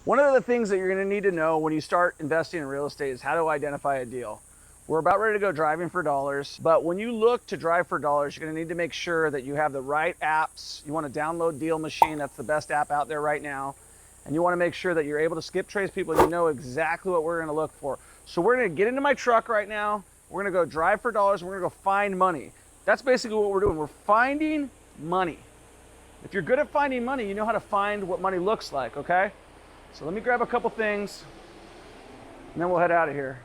One of the things that you're going to need to know when you start investing in real estate is how to identify a deal. We're about ready to go driving for dollars, but when you look to drive for dollars, you're going to need to make sure that you have the right apps. You want to download Deal Machine. That's the best app out there right now. And you want to make sure that you're able to skip trace people and you know exactly what we're going to look for. So we're going to get into my truck right now. We're going to go drive for dollars. And we're going to go find money. That's basically what we're doing. We're finding money. If you're good at finding money, you know how to find what money looks like, okay? So let me grab a couple things and then we'll head out of here.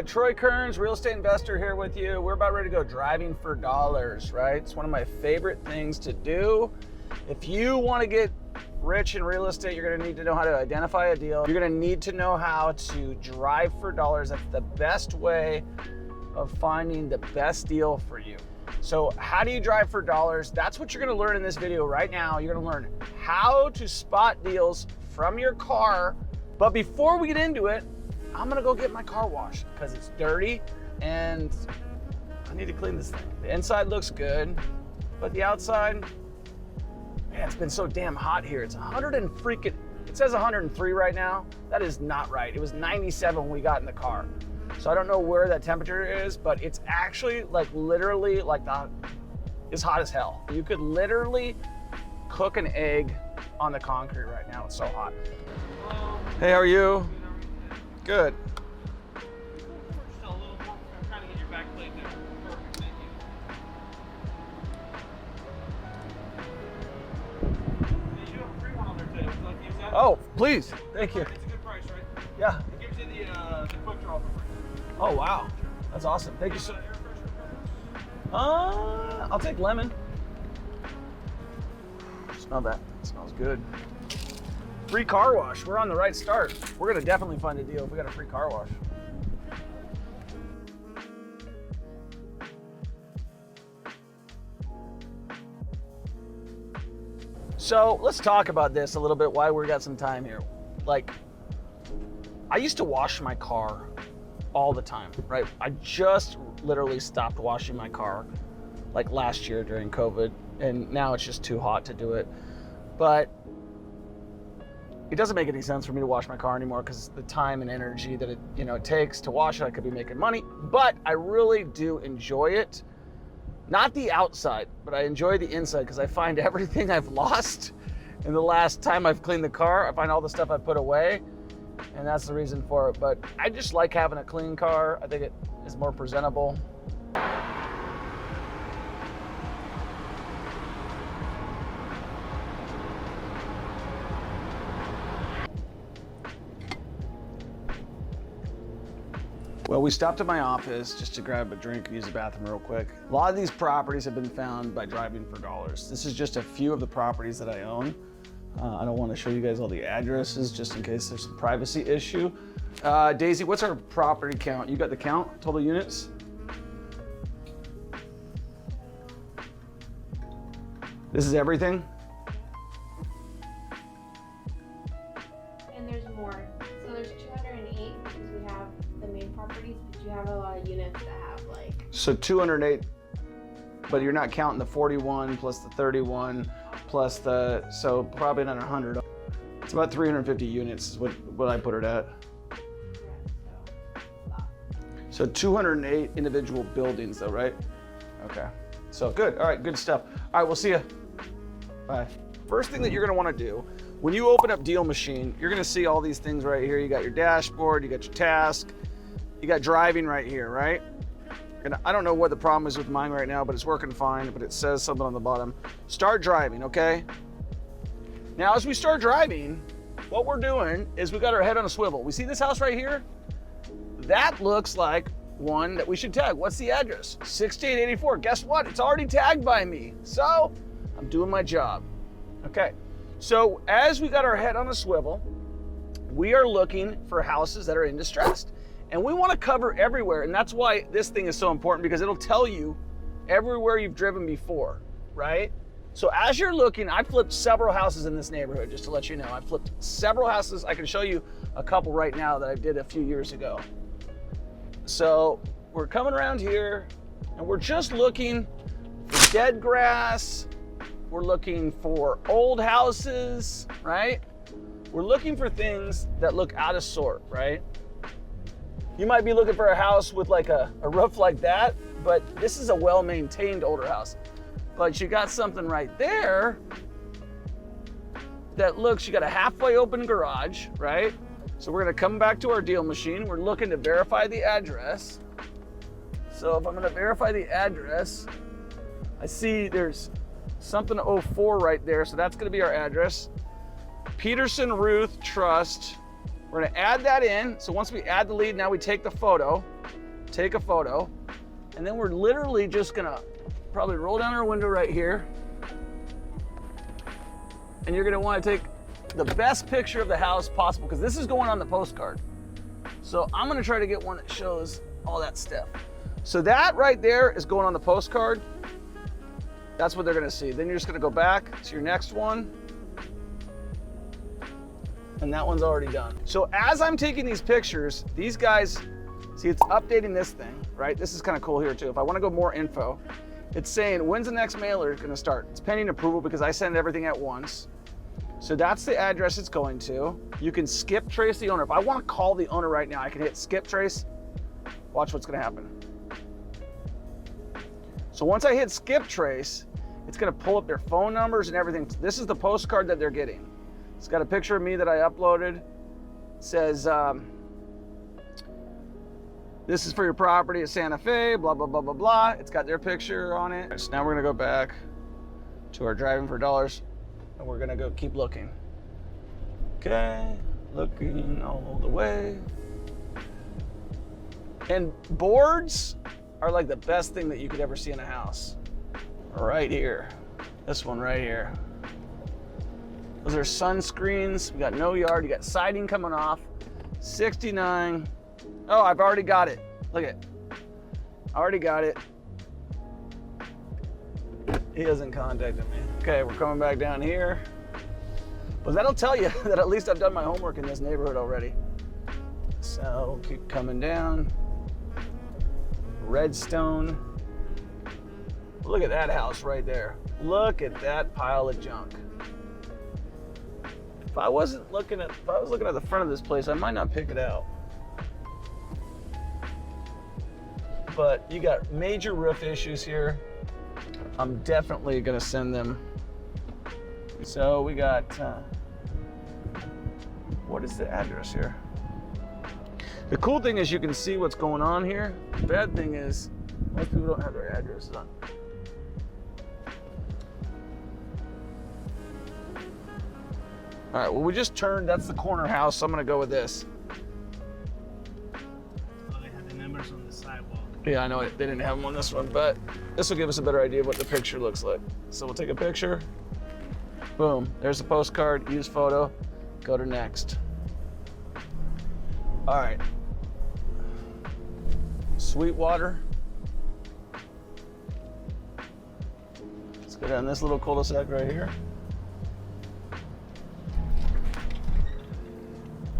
Troy Kearns, real estate investor here with you. We're about ready to go driving for dollars, right? It's one of my favorite things to do. If you want to get rich in real estate, you're going to need to know how to identify a deal. You're going to need to know how to drive for dollars. That's the best way of finding the best deal for you. So how do you drive for dollars? That's what you're going to learn in this video right now. You're going to learn how to spot deals from your car. But before we get into it, I'm gonna go get my car washed because it's dirty and I need to clean this thing. The inside looks good, but the outside, man, it's been so damn hot here. It's it says 103 right now. That is not right. It was 97 when we got in the car. So I don't know where that temperature is, but it's actually like literally like it's hot as hell. You could literally cook an egg on the concrete right now. It's so hot. Hey, how are you? Good. Just a little more. I'm trying to get your back plate there. Perfect, thank you. You do have a free one on there today. Would you like to use that? Oh, please. Thank you. It's a good price, right? Yeah. It gives you the quick draw for free. Oh, wow. That's awesome. Thank you so much. I'll take lemon. Smell that. It smells good. Free car wash. We're on the right start. We're gonna definitely find a deal if we got a free car wash. So let's talk about this a little bit, why we got some time here. Like, I used to wash my car all the time, right? I just literally stopped washing my car like last year during COVID, and now it's just too hot to do it. But it doesn't make any sense for me to wash my car anymore because the time and energy that it takes to wash it, I could be making money. But I really do enjoy it. Not the outside, but I enjoy the inside because I find everything I've lost in the last time I've cleaned the car. I find all the stuff I put away, and that's the reason for it. But I just like having a clean car. I think it is more presentable. Well, we stopped at my office just to grab a drink and use the bathroom real quick. A lot of these properties have been found by driving for dollars. This is just a few of the properties that I own. I don't want to show you guys all the addresses just in case there's a privacy issue. Daisy, what's our property count? You got the count, total units? This is everything? And there's more. So there's 208 because we have the main properties, but you have a lot of units that have like... So 208, but you're not counting the 41 plus the 31 plus so probably another 100. It's about 350 units is what I put it at. So 208 individual buildings though, right? Okay, so good, all right, good stuff. All right, we'll see you. Bye. First thing that you're gonna wanna do, when you open up Deal Machine, you're gonna see all these things right here. You got your dashboard, you got your task, you got driving right here, right? And I don't know what the problem is with mine right now, but it's working fine, but it says something on the bottom. Start driving, okay? Now, as we start driving, what we're doing is we got our head on a swivel. We see this house right here? That looks like one that we should tag. What's the address? 6884. Guess what? It's already tagged by me. So I'm doing my job. Okay. So as we got our head on a swivel, we are looking for houses that are in distress. And we want to cover everywhere. And that's why this thing is so important, because it'll tell you everywhere you've driven before, right? So as you're looking, I flipped several houses in this neighborhood, just to let you know. I flipped several houses. I can show you a couple right now that I did a few years ago. So we're coming around here and we're just looking for dead grass. We're looking for old houses, right? We're looking for things that look out of sort, right? You might be looking for a house with like a roof like that, but this is a well-maintained older house. But you got something right there that looks, you got a halfway open garage, right? So we're gonna come back to our deal machine. We're looking to verify the address. So if I'm gonna verify the address, I see there's something 04 right there. So that's gonna be our address. Peterson Ruth Trust. We're gonna add that in. So once we add the lead, now we take the photo, take a photo, and then we're literally just gonna probably roll down our window right here. And you're gonna wanna take the best picture of the house possible because this is going on the postcard. So I'm gonna try to get one that shows all that stuff. So that right there is going on the postcard. That's what they're gonna see. Then you're just gonna go back to your next one. And that one's already done. So as I'm taking these pictures, these guys, see it's updating this thing, right? This is kind of cool here too. If I wanna go more info, it's saying, when's the next mailer gonna start? It's pending approval because I send everything at once. So that's the address it's going to. You can skip trace the owner. If I wanna call the owner right now, I can hit skip trace. Watch what's gonna happen. So once I hit skip trace, it's gonna pull up their phone numbers and everything. This is the postcard that they're getting. It's got a picture of me that I uploaded. It says, this is for your property at Santa Fe, blah, blah, blah, blah, blah. It's got their picture on it. So now we're gonna go back to our driving for dollars and we're gonna go keep looking. Okay, looking all the way. And boards are like the best thing that you could ever see in a house. Right here, this one right here. Those are sunscreens. We got no yard, you got siding coming off. 69. Oh, I've already got it. Look at it. I already got it. He hasn't contacted me. Okay, we're coming back down here. Well, that'll tell you that at least I've done my homework in this neighborhood already. So keep coming down. Redstone. Look at that house right there. Look at that pile of junk. If I was looking at the front of this place, I might not pick it out. But you got major roof issues here. I'm definitely gonna send them. So we got, what is the address here? The cool thing is you can see what's going on here. The bad thing is most people don't have their addresses on. All right, well, we just turned, that's the corner house, so I'm gonna go with this. Oh, they had the numbers on the sidewalk. Yeah, I know they didn't have them on this one, but this will give us a better idea of what the picture looks like. So we'll take a picture. Boom, there's the postcard, use photo, go to next. All right. Sweetwater. Let's go down this little cul-de-sac right here.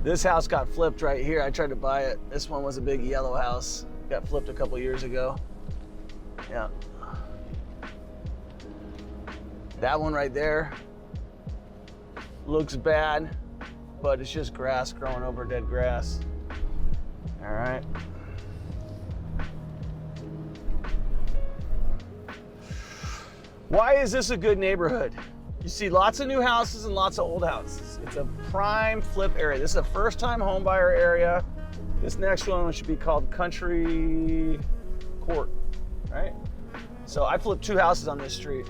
This house got flipped right here. I tried to buy it. This one was a big yellow house. Got flipped a couple years ago. Yeah. That one right there looks bad, but it's just grass growing over dead grass. All right. Why is this a good neighborhood? You see lots of new houses and lots of old houses. It's a prime flip area. This is a first-time home buyer area. This next one should be called Country Court, right? So I flipped two houses on this street.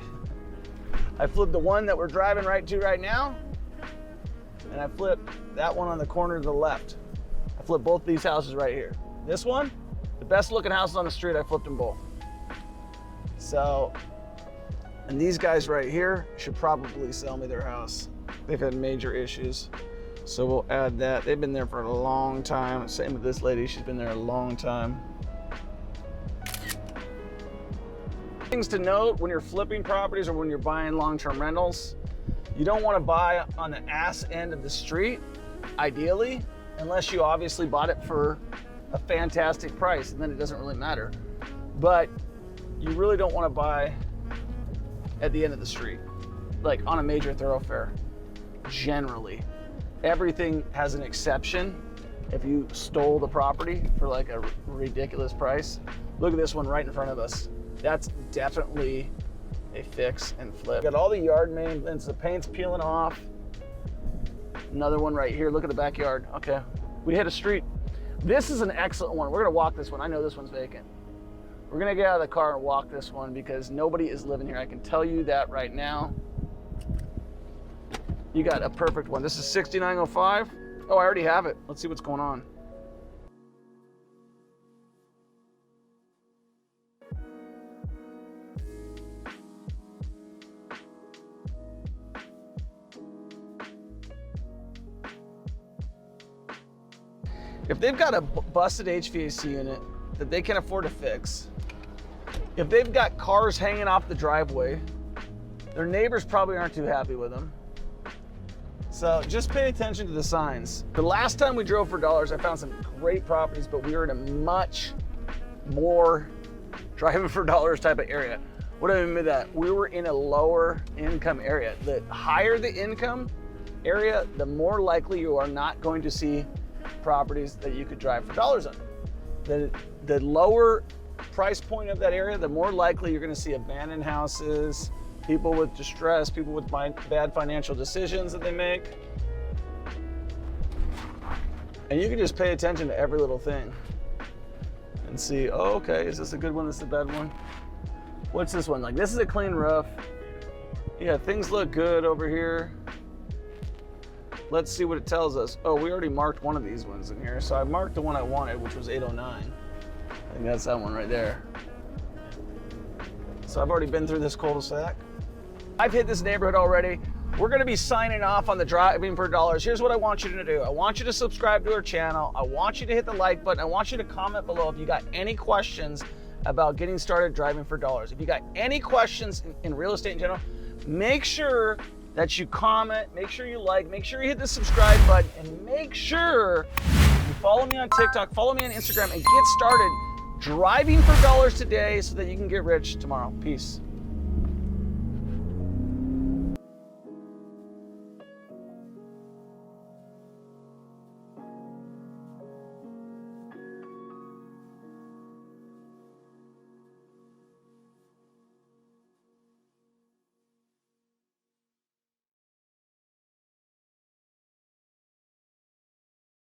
I flipped the one that we're driving right to right now, and I flipped that one on the corner to the left. I flipped both these houses right here. This one, the best looking houses on the street, I flipped them both. So, and these guys right here should probably sell me their house. They've had major issues. So we'll add that. They've been there for a long time. Same with this lady, she's been there a long time. Things to note when you're flipping properties or when you're buying long-term rentals, you don't want to buy on the ass end of the street, ideally, unless you obviously bought it for a fantastic price, and then it doesn't really matter. But you really don't want to buy at the end of the street, like on a major thoroughfare. Generally, everything has an exception. If you stole the property for like a ridiculous price, look at this one right in front of us. That's definitely a fix and flip. Got all the yard maintenance, the paint's peeling off. Another one right here, look at the backyard. Okay, we hit a street. This is an excellent one. We're gonna walk this one. I know this one's vacant. We're gonna get out of the car and walk this one because nobody is living here. I can tell you that right now. You got a perfect one. This is 6905. Oh, I already have it. Let's see what's going on. If they've got a busted HVAC unit that they can afford to fix, if they've got cars hanging off the driveway, their neighbors probably aren't too happy with them. So just pay attention to the signs. The last time we drove for dollars, I found some great properties, but we were in a much more driving for dollars type of area. What do I mean by that? We were in a lower income area. The higher the income area, the more likely you are not going to see properties that you could drive for dollars on. The lower price point of that area, the more likely you're going to see abandoned houses, people with distress, people with bad financial decisions that they make. And you can just pay attention to every little thing and see, oh, okay, is this a good one? This is a bad one? What's this one? Like, this is a clean roof. Yeah, things look good over here. Let's see what it tells us. Oh, we already marked one of these ones in here. So I marked the one I wanted, which was 809. I think that's that one right there. So I've already been through this cul-de-sac. I've hit this neighborhood already. We're gonna be signing off on the driving for dollars. Here's what I want you to do. I want you to subscribe to our channel. I want you to hit the like button. I want you to comment below if you got any questions about getting started driving for dollars. If you got any questions in real estate in general, make sure that you comment, make sure you like, make sure you hit the subscribe button, and make sure you follow me on TikTok, follow me on Instagram, and get started driving for dollars today so that you can get rich tomorrow. Peace.